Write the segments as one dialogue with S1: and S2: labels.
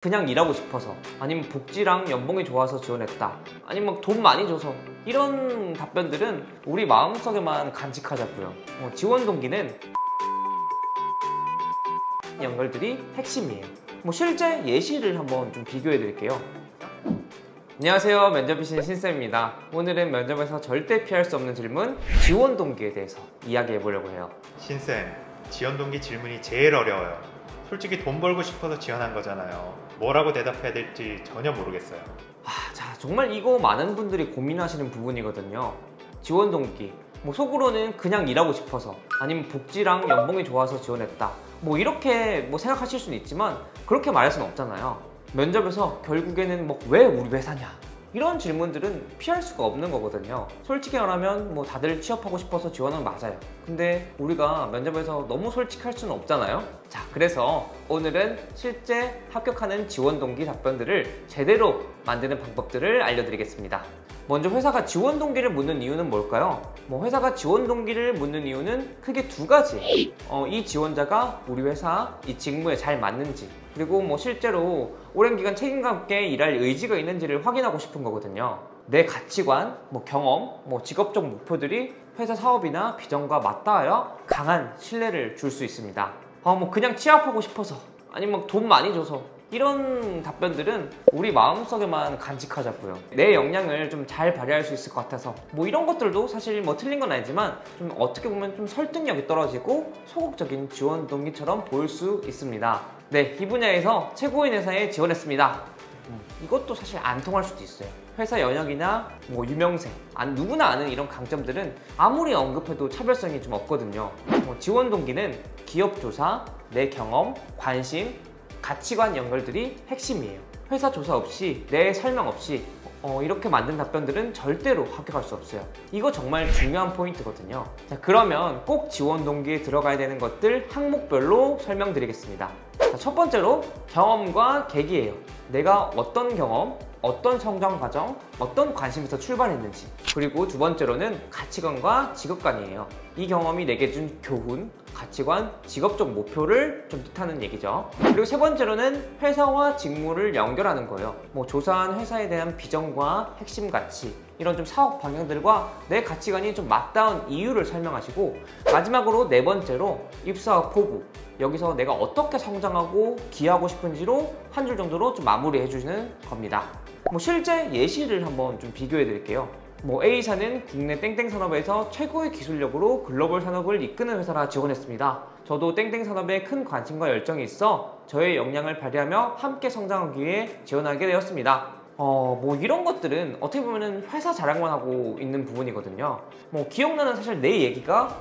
S1: 그냥 일하고 싶어서, 아니면 복지랑 연봉이 좋아서 지원했다, 아니면 막 돈 많이 줘서, 이런 답변들은 우리 마음속에만 간직하자고요. 지원 동기는 연결들이 핵심이에요. 실제 예시를 한번 좀 비교해 드릴게요. 안녕하세요, 면접이신 신쌤입니다. 오늘은 면접에서 절대 피할 수 없는 질문, 지원 동기에 대해서 이야기해 보려고 해요.
S2: 신쌤, 지원 동기 질문이 제일 어려워요. 솔직히 돈 벌고 싶어서 지원한 거잖아요. 뭐라고 대답해야 될지 전혀 모르겠어요.
S1: 자, 정말 이거 많은 분들이 고민하시는 부분이거든요. 지원 동기, 속으로는 그냥 일하고 싶어서, 아니면 복지랑 연봉이 좋아서 지원했다, 이렇게 생각하실 수는 있지만 그렇게 말할 수는 없잖아요. 면접에서 결국에는 왜 우리 회사냐, 이런 질문들은 피할 수가 없는 거거든요. 솔직히 말하면 다들 취업하고 싶어서 지원은 맞아요. 근데 우리가 면접에서 너무 솔직할 수는 없잖아요. 자, 그래서 오늘은 실제 합격하는 지원 동기 답변들을 제대로 만드는 방법들을 알려드리겠습니다. 먼저 회사가 지원 동기를 묻는 이유는 뭘까요? 회사가 지원 동기를 묻는 이유는 크게 두 가지. 이 지원자가 우리 회사 이 직무에 잘 맞는지, 그리고 실제로 오랜 기간 책임감 있게 일할 의지가 있는지를 확인하고 싶은 거거든요. 내 가치관, 경험, 직업적 목표들이 회사 사업이나 비전과 맞닿아야 강한 신뢰를 줄 수 있습니다. 그냥 취업하고 싶어서, 아니면 돈 많이 줘서, 이런 답변들은 우리 마음속에만 간직하자고요. 내 역량을 좀 잘 발휘할 수 있을 것 같아서, 이런 것들도 사실 틀린 건 아니지만 좀 어떻게 보면 좀 설득력이 떨어지고 소극적인 지원 동기처럼 보일 수 있습니다. 네, 이 분야에서 최고인 회사에 지원했습니다. 이것도 사실 안 통할 수도 있어요. 회사 연역이나 유명세, 누구나 아는 이런 강점들은 아무리 언급해도 차별성이 좀 없거든요. 지원 동기는 기업 조사, 내 경험, 관심, 가치관 연결들이 핵심이에요. 회사 조사 없이, 내 설명 없이 이렇게 만든 답변들은 절대로 합격할 수 없어요. 이거 정말 중요한 포인트거든요. 자, 그러면 꼭 지원 동기에 들어가야 되는 것들 항목별로 설명드리겠습니다. 자, 첫 번째로 경험과 계기예요. 내가 어떤 경험, 어떤 성장 과정, 어떤 관심에서 출발했는지. 그리고 두 번째로는 가치관과 직업관이에요. 이 경험이 내게 준 교훈, 가치관, 직업적 목표를 좀 뜻하는 얘기죠. 그리고 세 번째로는 회사와 직무를 연결하는 거예요. 조사한 회사에 대한 비전과 핵심 가치, 이런 좀 사업 방향들과 내 가치관이 좀 맞닿은 이유를 설명하시고, 마지막으로 네 번째로 입사와 포부, 여기서 내가 어떻게 성장하고 기여하고 싶은지로 한 줄 정도로 좀 마무리해 주시는 겁니다. 실제 예시를 한번 좀 비교해 드릴게요. A사는 국내 땡땡 산업에서 최고의 기술력으로 글로벌 산업을 이끄는 회사라 지원했습니다. 저도 땡땡 산업에 큰 관심과 열정이 있어 저의 역량을 발휘하며 함께 성장하기 위해 지원하게 되었습니다. 이런 것들은 어떻게 보면 회사 자랑만 하고 있는 부분이거든요. 기억나는 사실 내 얘기가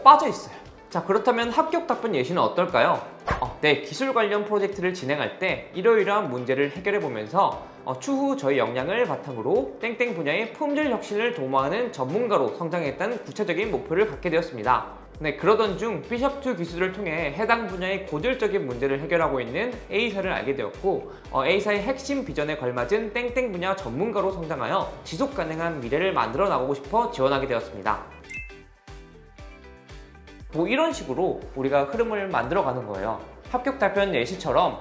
S1: 빠져 있어요. 자, 그렇다면 합격 답변 예시는 어떨까요? 네, 기술 관련 프로젝트를 진행할 때 이러이러한 문제를 해결해 보면서 추후 저희 역량을 바탕으로 땡땡 분야의 품질 혁신을 도모하는 전문가로 성장했다는 구체적인 목표를 갖게 되었습니다. 네, 그러던 중 비숍2 기술을 통해 해당 분야의 고질적인 문제를 해결하고 있는 A사를 알게 되었고, A사의 핵심 비전에 걸맞은 땡땡 분야 전문가로 성장하여 지속 가능한 미래를 만들어 나가고 싶어 지원하게 되었습니다. 이런 식으로 우리가 흐름을 만들어 가는 거예요. 합격 답변 예시처럼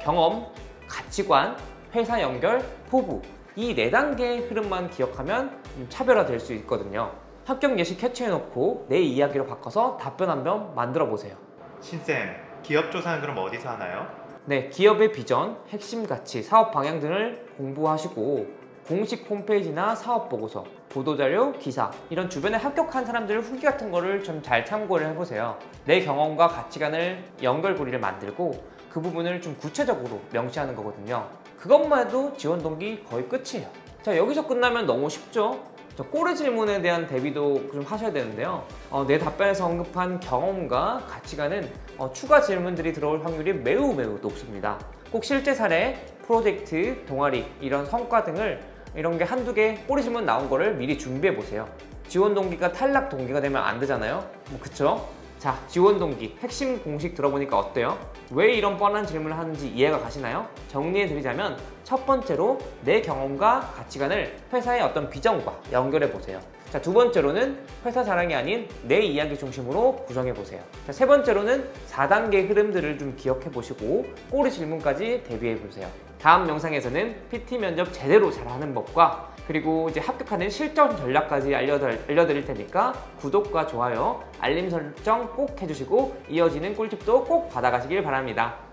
S1: 경험, 가치관, 회사 연결, 포부, 이 4단계의 흐름만 기억하면 차별화될 수 있거든요. 합격 예시 캐치해놓고 내 이야기로 바꿔서 답변 한번 만들어 보세요.
S2: 신쌤, 기업 조사는 그럼 어디서 하나요?
S1: 네, 기업의 비전, 핵심 가치, 사업 방향 등을 공부하시고 공식 홈페이지나 사업보고서, 보도자료, 기사, 이런 주변에 합격한 사람들 후기 같은 거를 좀 잘 참고를 해보세요. 내 경험과 가치관을 연결고리를 만들고 그 부분을 좀 구체적으로 명시하는 거거든요. 그것만 해도 지원 동기 거의 끝이에요. 자, 여기서 끝나면 너무 쉽죠? 꼬리 질문에 대한 대비도 좀 하셔야 되는데요. 내 답변에서 언급한 경험과 가치관은 추가 질문들이 들어올 확률이 매우 높습니다. 꼭 실제 사례, 프로젝트, 동아리, 이런 성과 등을 이런 게 한두 개 꼬리 질문 나온 거를 미리 준비해 보세요. 지원 동기가 탈락 동기가 되면 안 되잖아요. 그쵸? 자, 지원 동기 핵심 공식 들어보니까 어때요? 왜 이런 뻔한 질문을 하는지 이해가 가시나요? 정리해 드리자면 첫 번째로 내 경험과 가치관을 회사의 어떤 비전과 연결해 보세요. 자, 자, 두 번째로는 회사 자랑이 아닌 내 이야기 중심으로 구성해보세요. 자, 세 번째로는 4단계 흐름들을 좀 기억해보시고 꼬리 질문까지 대비해보세요. 다음 영상에서는 PT 면접 제대로 잘하는 법과 그리고 이제 합격하는 실전 전략까지 알려드릴 테니까 구독과 좋아요, 알림 설정 꼭 해주시고 이어지는 꿀팁도 꼭 받아가시길 바랍니다.